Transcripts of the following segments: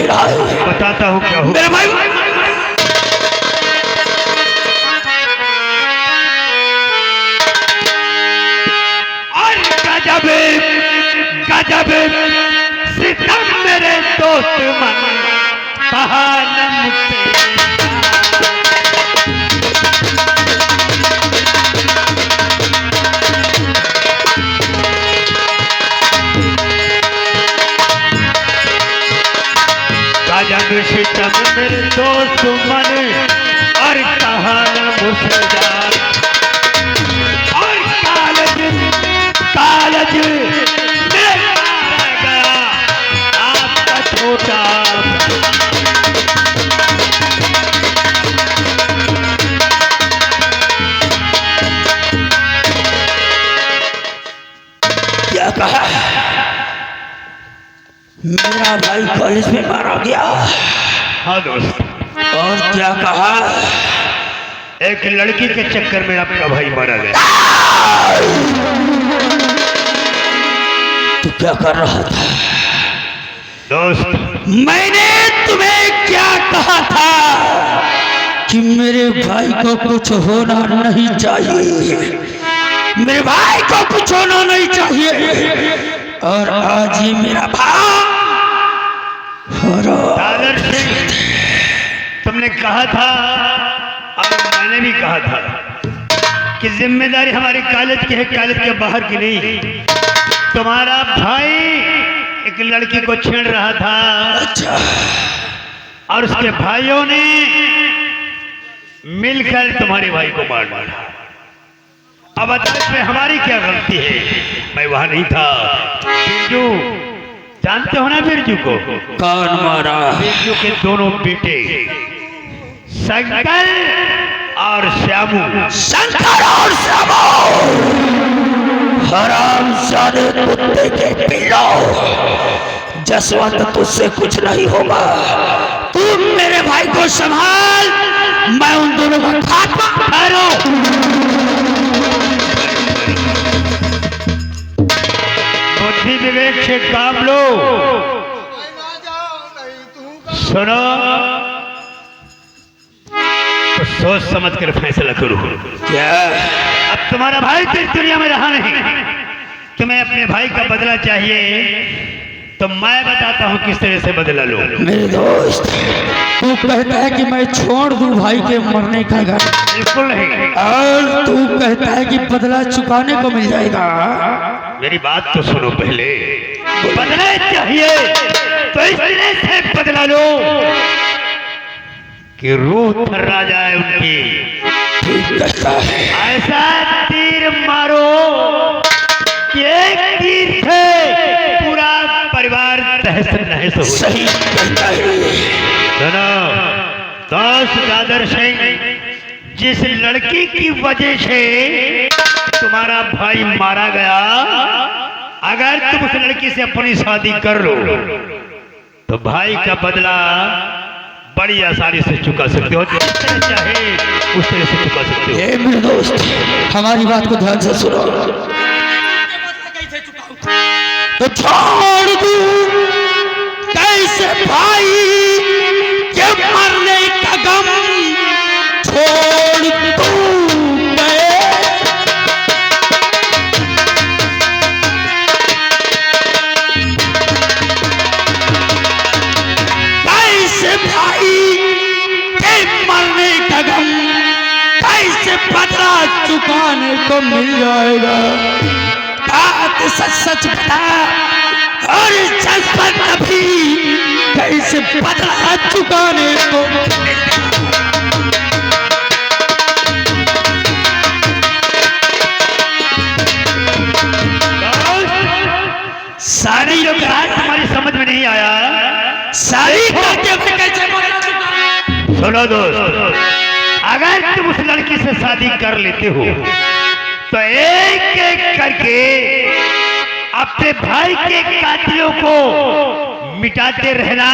रहा है। बताता हूँ क्या हो। मेरे भाई गजब गजब सितम मेरे दोस्त मन कहा न मुझसे। गजब सितम मेरे दोस्त मन और कहा न मुझसे जान। और कालज में मारा गया आपका छोटा। क्या कहा? मेरा भाई कॉलेज में मारा गया। हाँ दोस्त। और क्या कहा? एक लड़की के चक्कर में आपका भाई मारा गया। तू क्या कर रहा था दोस्त? मैंने तुम्हें क्या कहा था कि मेरे भाई को कुछ होना नहीं चाहिए, मेरे भाई को कुछ होना नहीं चाहिए। और आज ये मेरा भाई सागर सिंह, तुमने कहा था और मैंने भी कहा था कि जिम्मेदारी हमारी कॉलेज की है, कॉलेज के बाहर की नहीं। तुम्हारा भाई एक लड़की को छेड़ रहा था। अच्छा। और उसके भाइयों ने मिलकर तुम्हारे भाई को मार डाला। अब बताओ इसमें हमारी क्या गलती है? मैं वहां नहीं था। बिरजू, जानते हो ना बिरजू को? कौन मारा? बिरजू के दोनों बेटे शंकर और श्यामू। शंकर और श्यामू हरामजादे कुत्ते के पिल्लो। जसवंत तुझसे कुछ नहीं होगा। तुम मेरे भाई को संभाल, मैं उन दोनों का खात्मा करूं। बुद्धि विवेक से काम लो। सुनो तो सोच समझ कर फैसला करो। क्या? अब तुम्हारा भाई तो इस दुनिया में रहा नहीं, तुम्हें अपने भाई का बदला चाहिए, तो मैं बताता हूँ किस तरह से बदला लो। मेरे दोस्त, तू कहता है कि मैं छोड़ दूं भाई के मरने का घर। बिल्कुल नहीं। और तू कहता है कि बदला चुकाने को मिल जाएगा। मेरी बात तो सुनो पहले। बदला चाहिए तो इस तरह से बदला लो कि रूह थर्रा जाए उनकी। ठीक कहता है। ऐसा तीर मारो कि एक तीर से पूरा परिवार तहस नहस हो। सही कहता है। सुनो दोस्त दादर सिंह, जिस लड़की की वजह से तुम्हारा भाई मारा गया, अगर तुम उस लड़की से अपनी शादी कर लो तो भाई का बदला बड़ी आसानी से चुका सकते हो। जिस तरह चाहे उस तरह से चुका सकते हो। ए मेरे दोस्त, हमारी बात को ध्यान से सुनो। तो छोड़ दूं कैसे भाई के मरने का गम, छोड़ दूं कैसे भाई के मरने का गम, कैसे बदला चुकाने को मिल जाएगा। बात सच सच बता, और सच पर कभी कैसे बदला चुकाने को। सारी जो बात हमारी समझ में नहीं आया, सारी बातें में कैसे बदला चुकाने। सुनो दोस्त, अगर तुम उस लड़की से शादी कर लेते हो तो एक एक करके अपने भाई के कातिलों को मिटाते रहना।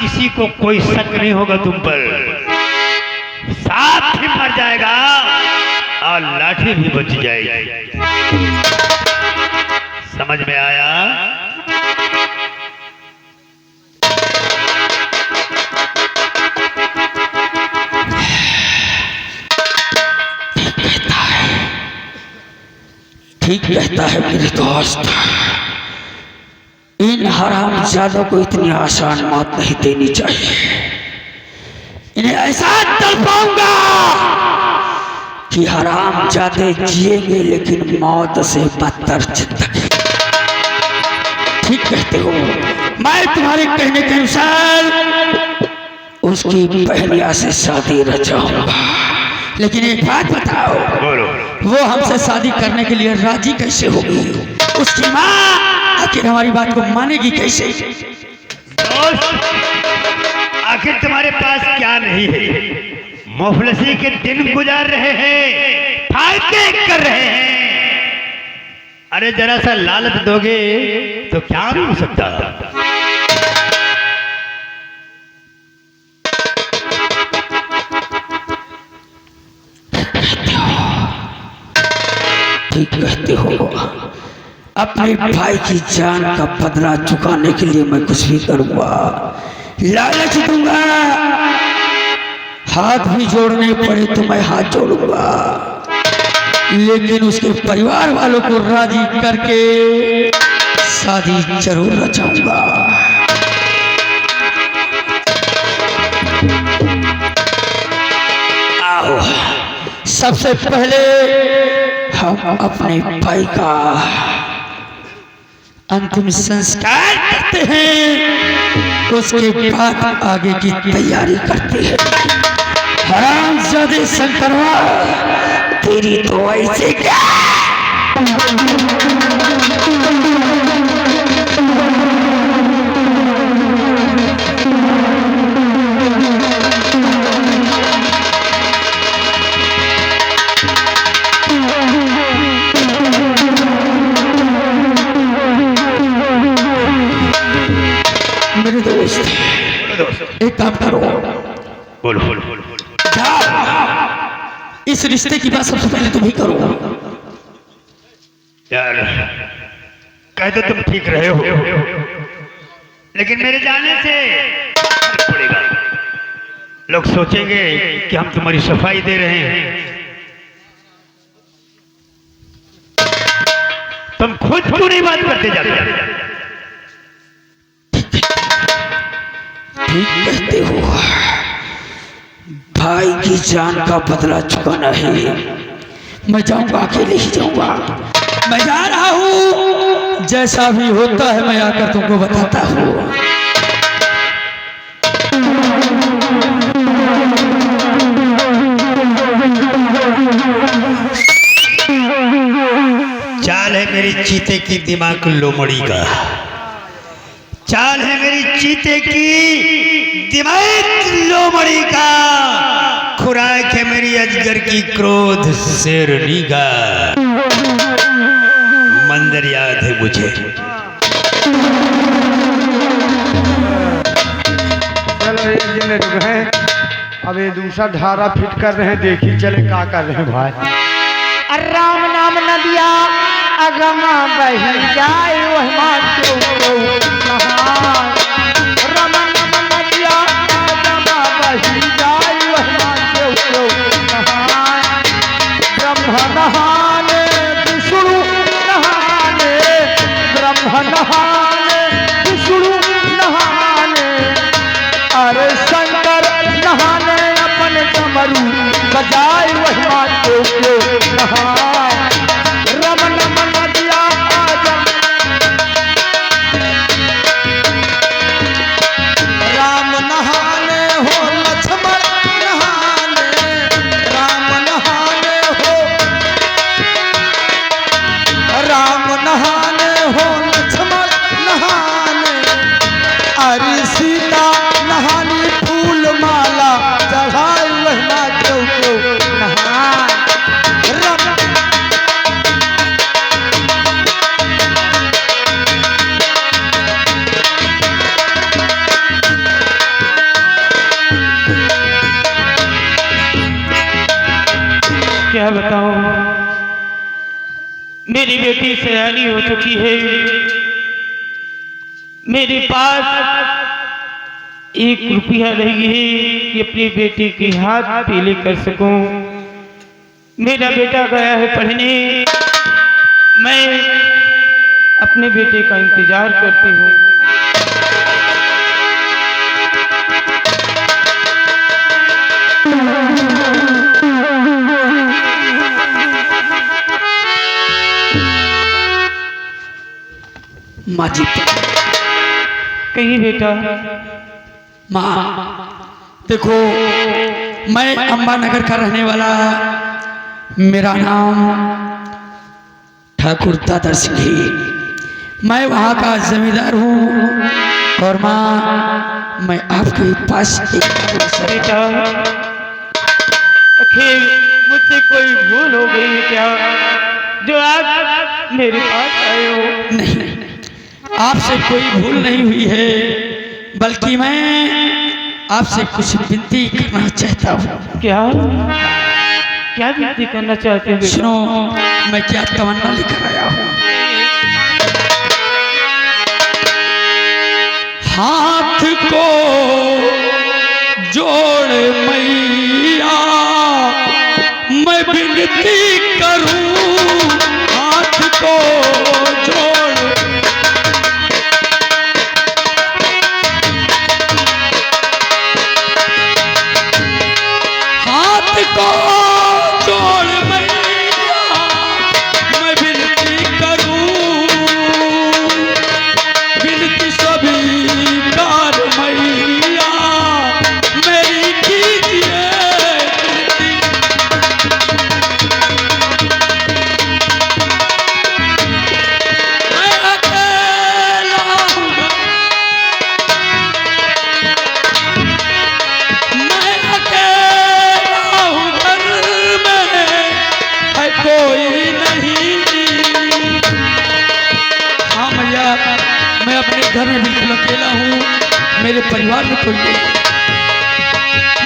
किसी को कोई शक नहीं होगा तुम पर। सांप भी मर जाएगा और लाठी भी बच जाएगी। समझ में आया? कहता है मेरे दोस्त, इन हरामजादों को इतनी आसान मौत नहीं देनी चाहिए। इन्हें ऐसा तड़पाऊंगा कि हरामजादे जिएंगे लेकिन मौत से बदतर जिंदगी। ठीक कहते हो, मैं तुम्हारे कहने के अनुसार उसकी बहनिया से शादी रचाऊंगा। लेकिन एक बात बताओ, वो हमसे शादी करने के लिए राजी कैसे होगी? उसकी माँ आखिर हमारी बात को मानेगी कैसे? आखिर तुम्हारे पास क्या नहीं है? मुफलसी के दिन गुजार रहे हैं, फायदे कर रहे हैं। अरे जरा सा लालच दोगे तो क्या नहीं हो सकता। ठीक कहते हो, अपने भाई की जान का बदला चुकाने के लिए मैं कुछ भी करूंगा, लालच दूंगा। हाथ भी जोड़ने पड़े तो मैं हाथ जोड़ूंगा, लेकिन उसके परिवार वालों को राजी करके शादी जरूर रचाऊंगा। आओ, सबसे पहले हम अपने भाई का अंतिम संस्कार करते हैं, उसके बाद आगे की तैयारी करते हैं। हरामजादे शंकरवा, तेरी तो ऐसे क्या? मेरे दोस्त, एक काम करो, बोलो। इस रिश्ते की बात सबसे पहले तुम ही करो। यार, कह तो तुम ठीक रहे हो, लेकिन मेरे जाने से फर्क पड़ेगा। लोग सोचेंगे कि हम तुम्हारी सफाई दे रहे हैं। तुम खुद क्यों नहीं बात करते जाते? ठीक कहते हो, भाई की जान का बदला चुकाना है। मैं जाऊंगा, अकेले ही जाऊंगा। मैं जा रहा हूं, जैसा भी होता है मैं आकर तुमको बताता हूं। चाल है मेरी चीते की दिमाग लोमड़ी का, चाल है मेरी चीते की दिमाग लोमड़ी का, खुराक है मेरी अजगर की क्रोध शेरनी का। मंदिर याद है मुझे। चलो एक दिन रुक हैं, अब ये दूसरा धारा फिट कर रहे हैं, देखी चले क्या कर रहे हैं भाई। राम नाम नदिया अगमा बही जाए वह माचो नहाय। राम नाम नदिया अगमा बही जाए वह माचो नहाय। ब्रह्म नहाने विष्णु नहाने, ब्रह्म नहाने विष्णु नहाने, अरे शंकर नहाने अपन डमरू बजाए वह माचो नहाय। रमन मन दिया आजम, राम नहाने हो लक्ष्मण नहाने, राम नहाने हो, राम नहाने हो लक्ष्मण नहाने, अरे सीता नहानी फूल माला चढ़ाई वह नाचो नहाय। क्या बताऊं, मेरी बेटी सयानी हो चुकी है। मेरे पास 1 रुपया नहीं है कि अपनी बेटी के हाथ पीले कर सकूं। मेरा बेटा गया है पढ़ने, मैं अपने बेटे का इंतजार करती हूँ। माँ जी कहिए बेटा। माँ देखो, मैं अंबानगर का रहने वाला, मेरा नाम ठाकुर दादर सिंह है। मैं वहाँ का जमींदार हूँ और माँ मैं आपके पास बेटा आखिर मुझसे कोई भूल हो गई है क्या जो आज मेरे पास आए हो? नहीं, आपसे कोई भूल नहीं हुई है, बल्कि मैं आपसे कुछ विनती करना चाहता हूँ। क्या क्या विनती करना चाहते हो बेटा? सुनो, मैं क्या तमन्ना लेकर आया हूँ। हाथ को जोड़ मैया मैं विनती करूं, हाथ को जोड़ हाथ को जोड़ मैया मैं विनती करूं, विनती स्वीकार मैया मेरी कीजिए विनती। मैं अकेला हूँ, मैं अकेला हूँ, घर में है कोई नहीं। हाँ मैया, मैं अपने घर में बिल्कुल अकेला हूँ, मेरे परिवार में कोई नहीं।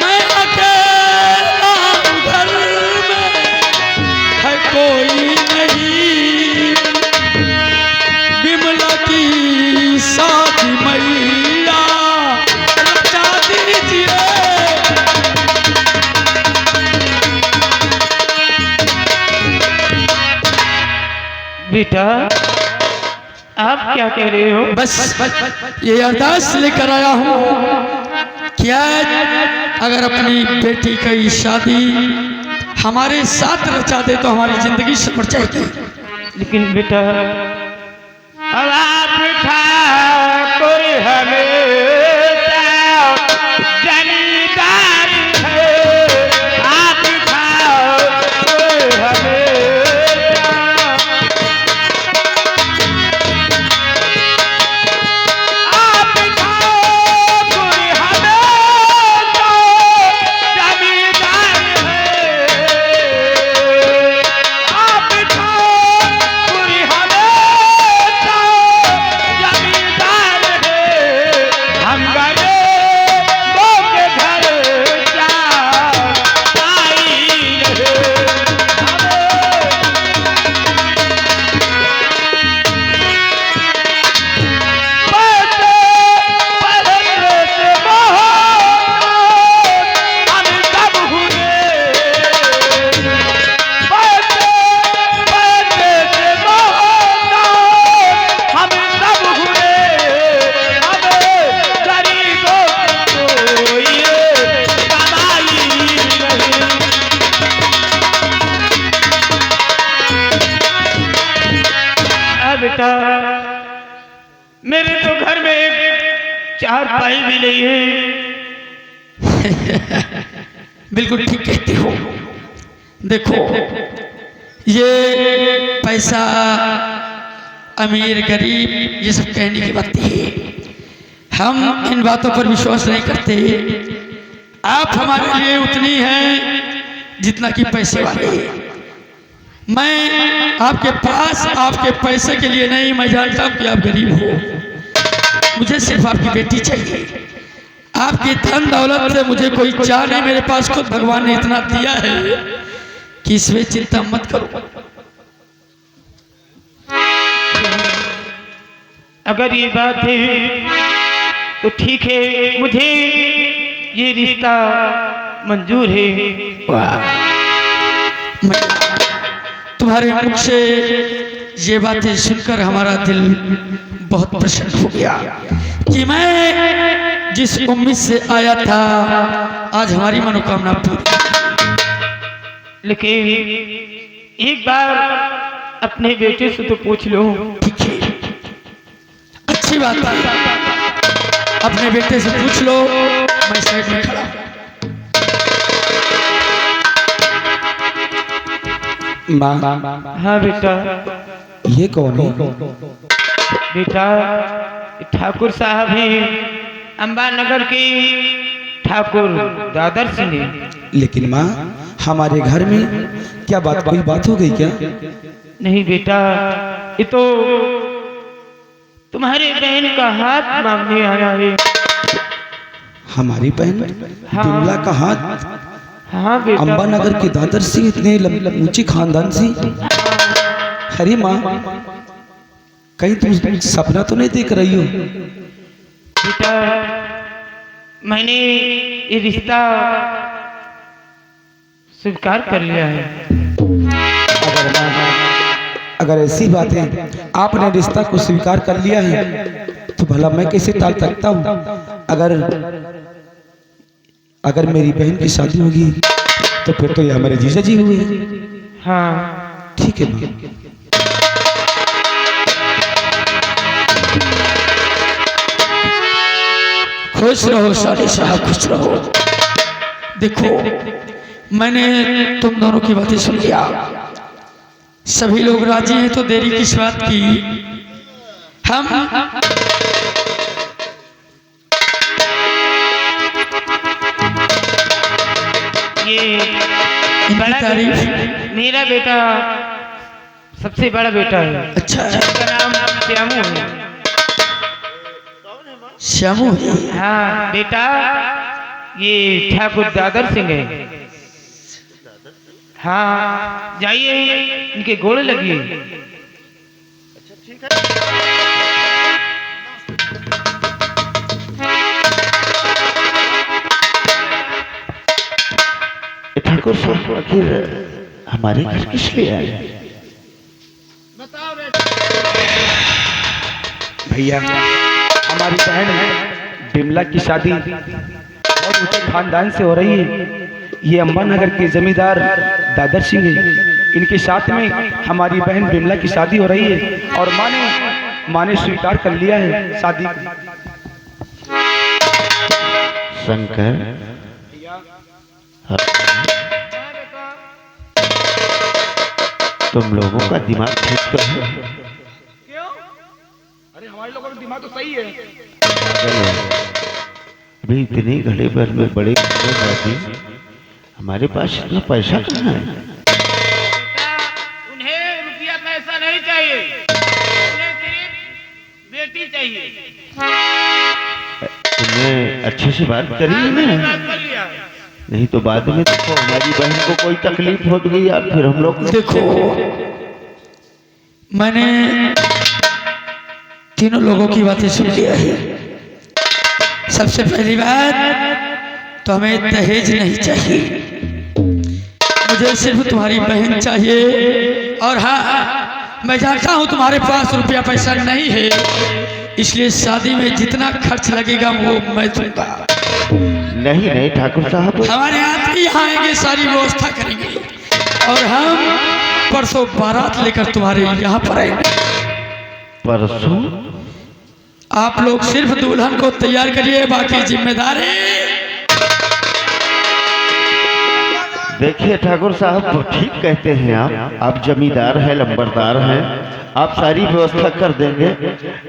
मैं अकेला हूँ, घर में है कोई नहीं। विमला की शादी मैया रचा दीजिए। बेटा आप क्या कह रहे हो? बस ये अरदास लेकर आया हूँ, क्या अगर अपनी बेटी की शादी हमारे साथ रचा दे तो हमारी जिंदगी संवर जाएगी। लेकिन बेटा अब आप ठाकुर हमेशा जमींदार है, आप ठाकुर हमेशा, आप ठाकुर हमेशा जमींदार है, आप ठाकुर हमेशा जमींदार है। हम गरीबों के घर जा पाई रहे, बेटा मेरे तो घर में एक चारपाई भी नहीं है। बिल्कुल ठीक कहते हो। देखो, ये पैसा अमीर गरीब ये सब कहने की बात है, हम इन बातों पर विश्वास नहीं करते। आप हमारे लिए उतनी हैं जितना कि पैसे वाले हैं। मैं आपके पास आपके पैसे के लिए नहीं, मैं जानता हूँ कि आप गरीब हो, मुझे सिर्फ आपकी बेटी चाहिए। आपकी धन दौलत से मुझे कोई चाह नहीं, मेरे पास खुद भगवान ने इतना दिया है कि इसमें चिंता मत करो। अगर ये बात है तो ठीक है, मुझे ये रिश्ता मंजूर है। मैं तुम्हारे मुख से ये बातें सुनकर हमारा दिल बहुत प्रसन्न हो गया कि मैं जिस उम्मीद से आया था आज हमारी मनोकामना पूरी। लेकिन एक बार अपने बेटे से तो पूछ लो। ठीक है, अच्छी बात है, अपने बेटे से पूछ लो, मैं साइड में खड़ा हूं। माँ, हाँ बेटा। ये कौन है? बेटा ठाकुर साहब हैं, अंबानगर के ठाकुर दादर सिंह हैं। लेकिन माँ, हमारे घर में क्या बात, कोई बात हो गई क्या? नहीं बेटा, ये तो तुम्हारे बहन का हाथ मांगने आया है। हमारी बहन हाँ। बिमला का हाथ? हाँ बेटा। अंबानगर के दादर सिंह इतने ऊंची खानदान से? अरे माँ, कहीं तुम सपना तो नहीं देख रही हो? बेटा मैंने ये रिश्ता स्वीकार कर लिया है। अगर ऐसी बात है, आपने रिश्ता को स्वीकार कर लिया है तो भला मैं कैसे टाल सकता हूँ? अगर मेरी बहन की शादी होगी तो फिर तो ये हमारे जीजा जी हुए। हाँ ठीक है माँ। खुश रहो साले साहब, खुश रहो। देखो, मैंने तुम दोनों की बातें सुन लिया, सभी लोग राजी हैं तो देरी किस बात की। हम ये इनकी बड़ा तारीफ। बेटा, मेरा बेटा सबसे बड़ा बेटा है। अच्छा है, उसका नाम श्यामू है। श्यामू है। हाँ बेटा, ये ठाकुर दादर सिंह है। हाँ जाइए, इनके गोड़े लगिए। ठाकुर साहब आखिर हमारे घर किस लिए आए? भैया, हमारी बहन बिमला की शादी बहुत ऊंचे खानदान से हो रही है। ये अंबानगर के जमींदार दादर सिंह है, इनके साथ में हमारी बहन बिमला की शादी हो रही है और माँ ने स्वीकार कर लिया है शादी। शंकर, तुम लोगों का दिमाग ठीक तो है? अरे हमारे लोगों का दिमाग तो सही है। अभी इतनी घड़े भर में बड़े बाती, हमारे पास इतना पैसा कहाँ है? उन्हें रुपया पैसा नहीं चाहिए, उन्हें सिर्फ बेटी चाहिए। तुमने अच्छे से बात करी है ना? नहीं तो बाद में देखो हमारी बहन को कोई तकलीफ हो गई या फिर हम लोग। देखो, मैंने तीनों लोगों की बातें सुन लिया है। सबसे पहली बात तो हमें दहेज नहीं चाहिए, मुझे सिर्फ तुम्हारी बहन चाहिए। और हाँ, मैं जानता हूँ तुम्हारे पास रुपया पैसा नहीं है, इसलिए शादी में जितना खर्च लगेगा वो मैं दूंगा। नहीं नहीं ठाकुर साहब, हमारे आदमी यहाँ आएंगे, सारी व्यवस्था करेंगे और हम परसों बारात लेकर तुम्हारे यहाँ पर आएंगे। परसों? आप लोग सिर्फ दुल्हन को तैयार करिए, बाकी जिम्मेदारी। देखिए ठाकुर साहब, ठीक कहते हैं आप जमींदार हैं, लंबरदार हैं, आप सारी व्यवस्था कर देंगे,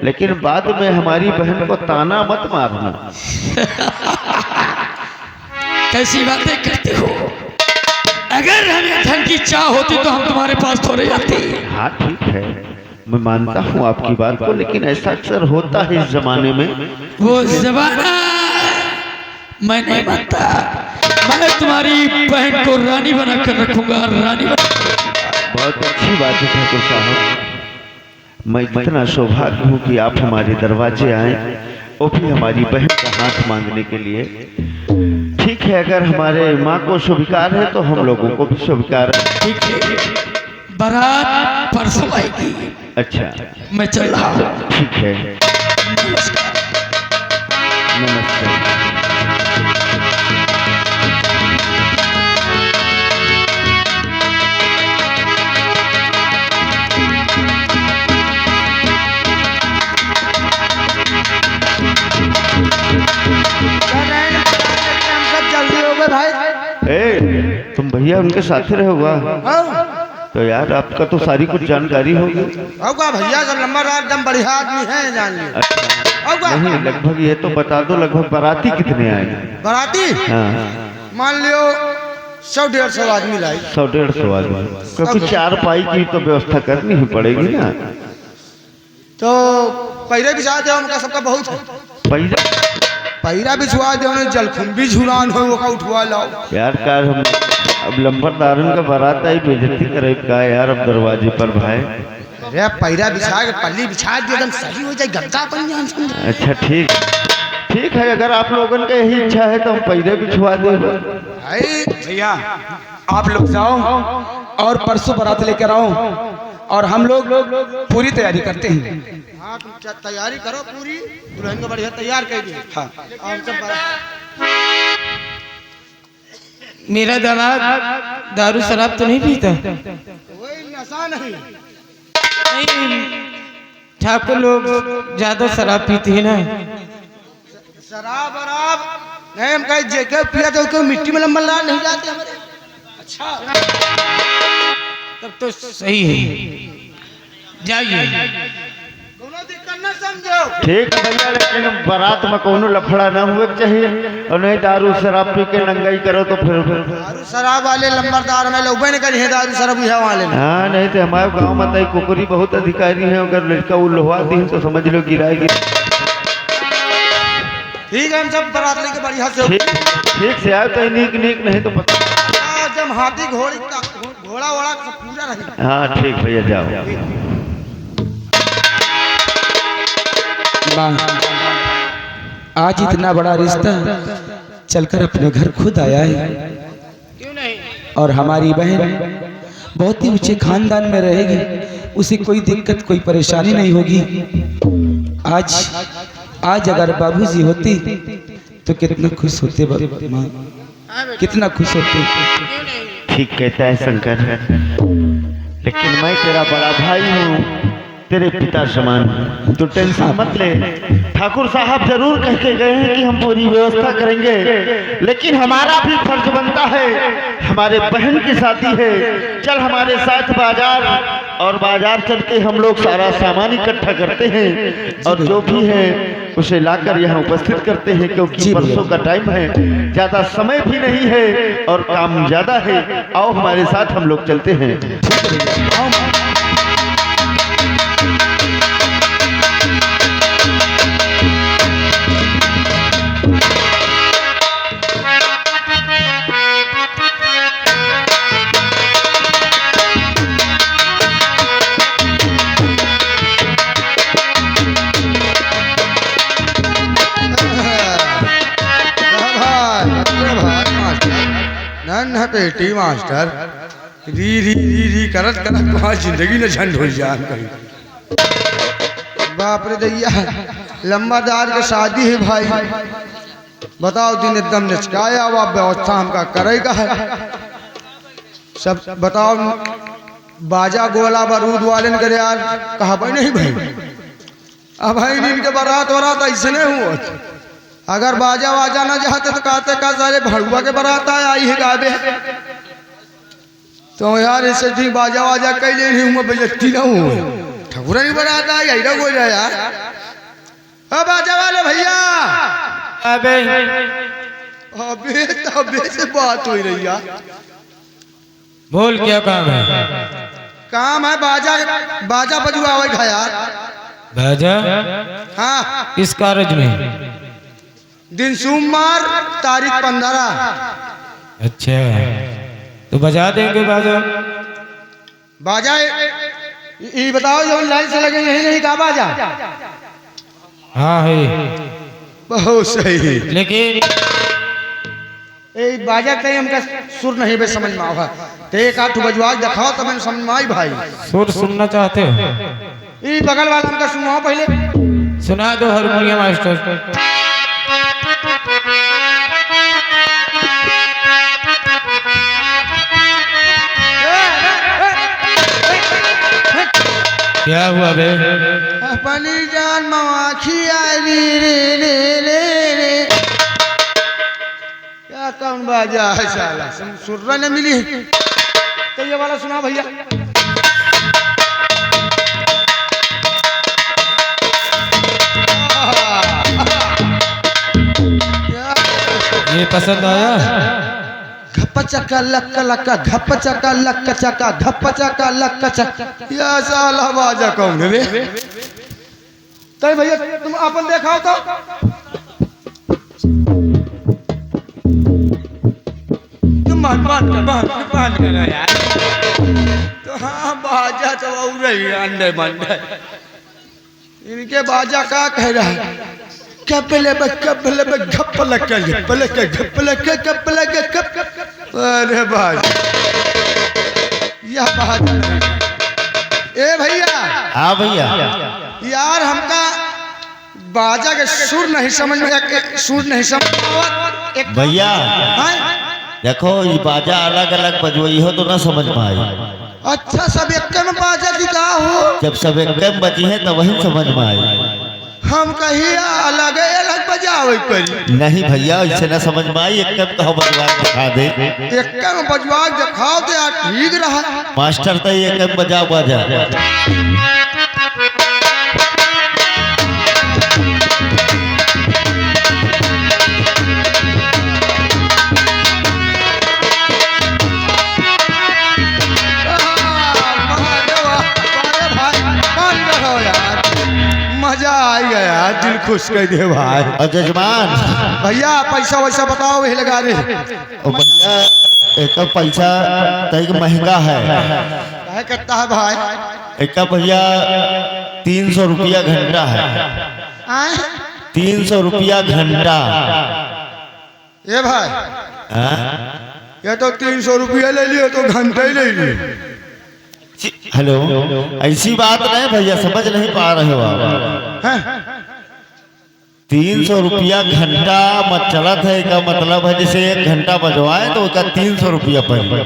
लेकिन बाद में हमारी बहन को ताना मत मारना। कैसी बातें करते हो? अगर हमें धन की चाह होती तो हम तुम्हारे पास थोड़े आते। हाँ ठीक है, मैं मानता हूँ आपकी बात को, लेकिन ऐसा अक्सर होता है इस जमाने में। वो जमाना मैं नहीं मानता। मैं तुम्हारी बहन को रानी बनाकर रखूंगा, रानी बहुत अच्छी बात है ठाकुर साहब, मैं इतना सौभाग्य हूँ कि आप हमारे दरवाजे आए, वो भी हमारी बहन का हाथ मांगने के लिए। ठीक है, अगर हमारे माँ को स्वीकार है तो हम लोगों को भी स्वीकार है। ठीक है। बारात परसों आएगी। अच्छा मैं चल रहा हूँ। ठीक है, नमस्ते। ए, तुम भैया उनके साथ ही रहोगा? तो यार आपका तो सारी कुछ जानकारी होगी। होगा भैया, सब नंबरदार एकदम बढ़िया आदमी है, जान लियो। अच्छा, नहीं लगभग ये तो बता दो, लगभग बाराती कितने आएंगे? बाराती हाँ, मान लियो 100-150 आदमी लाई। 100-150 आदमी, क्योंकि 4 पाई की तो व्यवस्था करनी ही पड़ेगी ना। तो पहले बिछा दे, उनका सबका बहुत है। पहिरा बिछवा दे, उन्हें जलखुम्बी झुलान हो वो का उठवा लाओ। यार कार हम अब लंबरदारन का बारात आई, बेइज्जती करे का यार अब दरवाजे पर भाई। अरे पहिरा बिछा के पल्ली बिछा दे, एकदम सही हो जाए, गद्दा बन जाए समझ। अच्छा ठीक है, अगर आप लोगन का यही इच्छा है तो हम पहले बिछवा दे। भैया आप लोग जाओ और परसों बारात लेकर आओ और हम लोग पूरी तैयारी करते हैं। हाँ तुम तैयारी करो पूरी, दुल्हन को बढ़िया तैयार कर दी। हाँ और सब मेरा दामाद दारू शराब तो नहीं पीता? कोई नशा नहीं। नहीं, ठाकुर लोग ज्यादा शराब पीते हैं ना। शराब वराब नहीं, हम कहीं जेके पिया तो क्यों मिट्टी में लंबरदार नहीं जाते हमारे। अच्छा तब तो सही है, जाइए। दोनों दिक्कत न समझो। ठीक है भैया, लेकिन बारात में कोनो लफड़ा ना हुए चाहिए, और नहीं दारू शराब पी के नंगाई करो तो फिर दारू शराब वाले लंबरदार में लोग नहीं करी है, दारू शराब वाले में। हाँ, नहीं तो हमारे गांव में तो कुकुरी बहुत अधिकारी है, अगर लड़का वो लोहा दी तो समझ लो गिराएगी। ठीक है, हम सब बारात लेके बढ़िया से ठीक से आए तो नीक नहीं तो पता। जब हाथी घोड़ा वोड़ा सब पूरा रही। हाँ ठीक भैया, जाओ। माँ, आज इतना बड़ा रिश्ता चलकर अपने घर खुद आया है। क्यों नहीं? और हमारी बहन बहुत ही ऊंचे खानदान में रहेगी, उसे कोई दिक्कत कोई परेशानी नहीं होगी। आज अगर बाबूजी होती तो कितना खुश होते माँ, कितना खुश होते। ठीक कहता है शंकर, लेकिन मैं तेरा बड़ा भाई हूँ, तेरे पिता समान हूँ, तो टेंशन मत ले। ठाकुर साहब जरूर कह के गए हैं कि हम पूरी व्यवस्था करेंगे, लेकिन हमारा भी फर्ज बनता है, हमारे बहन की शादी है। चल हमारे साथ बाजार, और बाजार चल के हम लोग सारा सामान इकट्ठा करते हैं और जो भी है उसे लाकर यहाँ उपस्थित करते हैं, क्योंकि परसों का टाइम है, ज्यादा समय भी नहीं है और काम ज्यादा है। आओ हमारे साथ, हम लोग चलते हैं। पेटी मास्टर री री री री करत करत वहाँ जिंदगी न झंड हो जाए कहीं। बाप रे दैया, लंबादार के शादी है भाई, बताओ दिन एकदम निचकाया हुआ, व्यवस्था हमका करेगा है सब। बताओ बाजा गोला बारूद वाले ने करे यार कहा भाई नहीं भाई, अब भाई इनके बारात वरात ऐसे नहीं हुआ। अगर बाजा वाजा ना जाते तो कहते का सारे भड़ुआ के बारात आई है गावे, तो यार इससे ठीक बाजा वाजा कई ले नहीं हुआ, बेइज्जती ना हो। ठाकुर नहीं बारात आई ऐसा कोई रहा यार। अब बाजा वाले भैया, अबे अबे तबे से बात हो रही यार। बोल क्या काम है? काम है बाजा, बाजा बजुआ था यार। बाजा? हाँ, किस कारज में? दिन सोमवार तारीख 15। अच्छा, तो बजा देंगे बाजा। बाजा ये बताओ जो लाइन से लगे यही नहीं का बाजा? हाँ है, बहुत सही। लेकिन ए बाजा कहीं हमका सुर नहीं बे समझ में आवा। तो एक आठ बजवा के दिखाओ तब समझ में आई भाई। सुर सुनना चाहते हो? ये बगल वाला हमका सुनाओ पहले। सुना दो हारमोनियम मास्टर। क्या हुआ बे? अपनी जान मवाखी आई रे रे रे रे। क्या कौन बाजा है साला, सुर्रा न मिली। तो ये वाला सुना भैया। ये पसंद आया? घप चका लक्का लक्का घप चका लक्का चका घप चका लक्का चका। या साला बाजा कौन है बे? तो भैया तुम अपन देखाओ तो। तुम मान करो यार। तो हाँ बाजा तो और ही अंडे मंडे। इनके बाजा का कह रहा है? कपले घप लक्का घप। अरे भाई यह बात। ए भैया। हाँ भैया। यार हमका बाजा के सुर नहीं समझ में, सुर नहीं समझ एक भैया हाँ? देखो ये बाजा अलग अलग बजवई हो तो ना समझ में आई। अच्छा सब एक में बाजा की का हो? जब सब एक बजी है तो वही समझ में आई। हम कहीं अलग अलग बजावे करी। नहीं भैया इससे ना समझ में आई। एक कहो बजवा के दिखा दे। एक में बजवा के दिखाओ तो यार ठीक रहा। मास्टर तो एक बजा बजा। मजा आई गया, दिल खुश कर दे भाई। और जजमान भैया पैसा वैसा बताओ वही लगा रहे। और भैया एक पैसा तक महंगा है। क्या करता है भाई? एक भैया 300 रुपया घंटा है। 300 रुपया घंटा। ये भाई ये तो 300 रुपया ले लियो तो घंटा ही ले लियो। हेलो ऐसी बात नहीं भैया, समझ नहीं पा रहे हो आप। 300 रुपया घंटा मत चलत है का मतलब है जैसे 1 घंटा बजवाए तो उसका 300 रुपया पड़े।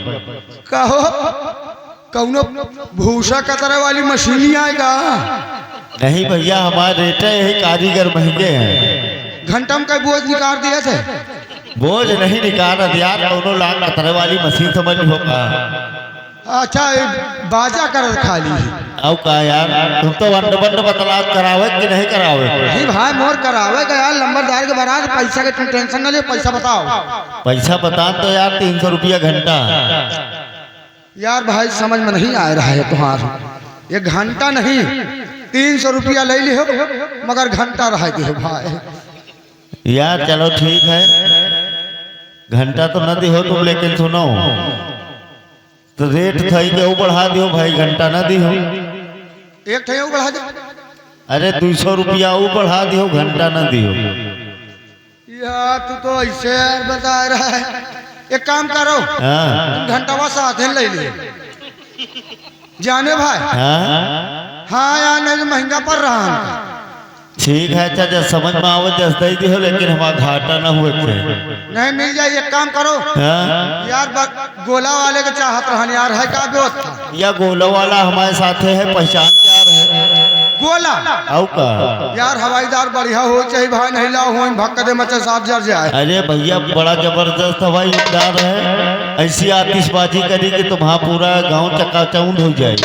कहो कौनो भूसा कतरे वाली मशीन आएगा? नहीं भैया हमारे रेट यही कारीगर महंगे हैं। घंटा में कई बोझ निकाल दिए थे? बोझ नहीं निकाल यार, दोनों लाख कतरे वाली मशीन समझ होगा। अच्छा बाजा कर खाली अब का यार तुम तो वंड वंड बतलाव करावे कि नहीं करावे? नहीं भाई मोर करावे का यार, लंबरदार के बारात पैसा के तुम टेंशन न ले। पैसा बताओ। पैसा बता तो यार 300 रुपया घंटा। यार भाई समझ में नहीं आ रहा है तुम्हारा। ये घंटा नहीं 300 रुपया ले लियो मगर घंटा रह गए भाई। यार चलो ठीक है, घंटा तो न दिहो तुम, लेकिन सुनो तो रेट थई के बढ़ा दियो भाई, घंटा न दिहो। एक ठे बढ़ा दे। अरे 200 रुपया वो बढ़ा दियो, घंटा न दियो। यार तू तो ऐसे बता रहा है। एक काम करो घंटा वो साथ ले लिए जाने भाई। हाँ यार नहीं महंगा पड़ रहा है। ठीक है अच्छा जब समझ में आवत जस दे दियो, लेकिन हमारा घाटा न हुए थे। नहीं मिल जाए। एक काम करो यार गोला वाले के चाहत रहन यार है का व्यवस्था? या गोला वाला हमारे साथ है, पहचान क्या है गोला औ का यार हवाईदार बढ़िया हो चाहिए भाई, नहीं लाओ हो भक्का दे मचा साफ जर जाए। अरे भैया बड़ा जबरदस्त हवाई उड़ान है, ऐसी आतिशबाजी करी कि तुम्हारा पूरा गांव चकाचौंध हो जाए।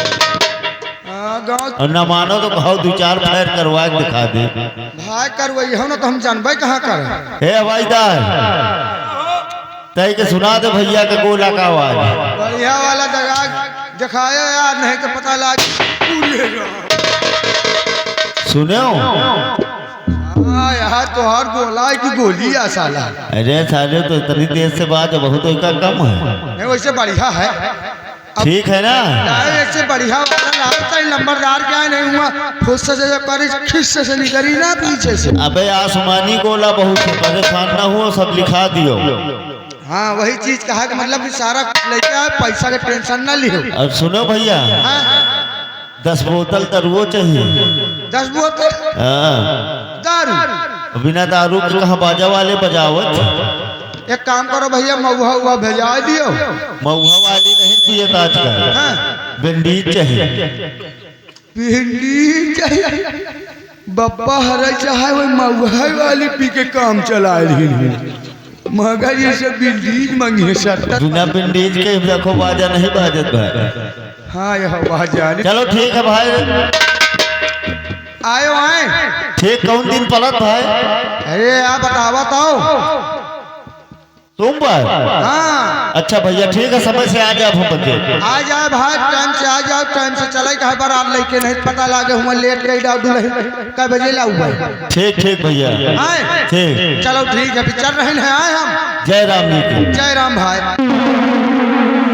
और न मानो तो कहो 2-4 फैर करवा के दिखा दे भाई। करवाई हो ना तो हम जानबे कहाँ कर। हे हवाईदार तय के सुना दे भैया का गोला का आवाज। बढ़िया वाला जगह दिखायो यार, नहीं तो पता लग सुनो। हाँ यार तो हर गोला की गोली है साला। अरे साले तो इतनी देर से बात बहुत तो का कम है। नहीं वैसे बढ़िया है। ठीक है ना? ऐसे बढ़िया वाला नंबरदार क्या नहीं हुआ खुद से करी खिस्से से निकली ना पीछे से। अबे आसमानी गोला बहुत परेशान ना हो, सब लिखा दियो। हाँ वही चीज कहा कि मतलब कि सारा लेके आए, पैसा के टेंशन ना लियो। और सुनो भैया, हाँ, 10 बोतल दारू चाहिए। 10 बोतल हाँ, दारू। बिना दारू के कहाँ बाजा वाले बजावत। एक काम करो भैया, महुआ हुआ भेजा दियो। महुआ वाली नहीं पियत आजकल, हाँ, बिंडीज चाहिए। भिंडी चाहिए, बप्पा हरा चाहे वही महुआ वाली पी के काम चला रही है। मगर ये सब बिल्डीज मंगी सर। बिना बिंडीज के देखो बाजा नहीं बाजत भाई। हाँ यह बात जाने। चलो ठीक है भाई, आयो आए। ठीक, कौन दिन पलट भाई? अरे आप बताओ। सोमवार। हाँ अच्छा भैया ठीक है, समय से आ जाओ बच्चे। आ जाए भाई, टाइम से आ जाओ, टाइम से चले कहे बारात लेके, नहीं पता लागे हुआ लेट गई डाउ कै बजे लाऊ भाई। ठीक ठीक भैया, आए ठीक। चलो ठीक है, फिर चल रहे हैं। आए हम। जय राम जी की। जय राम भाई।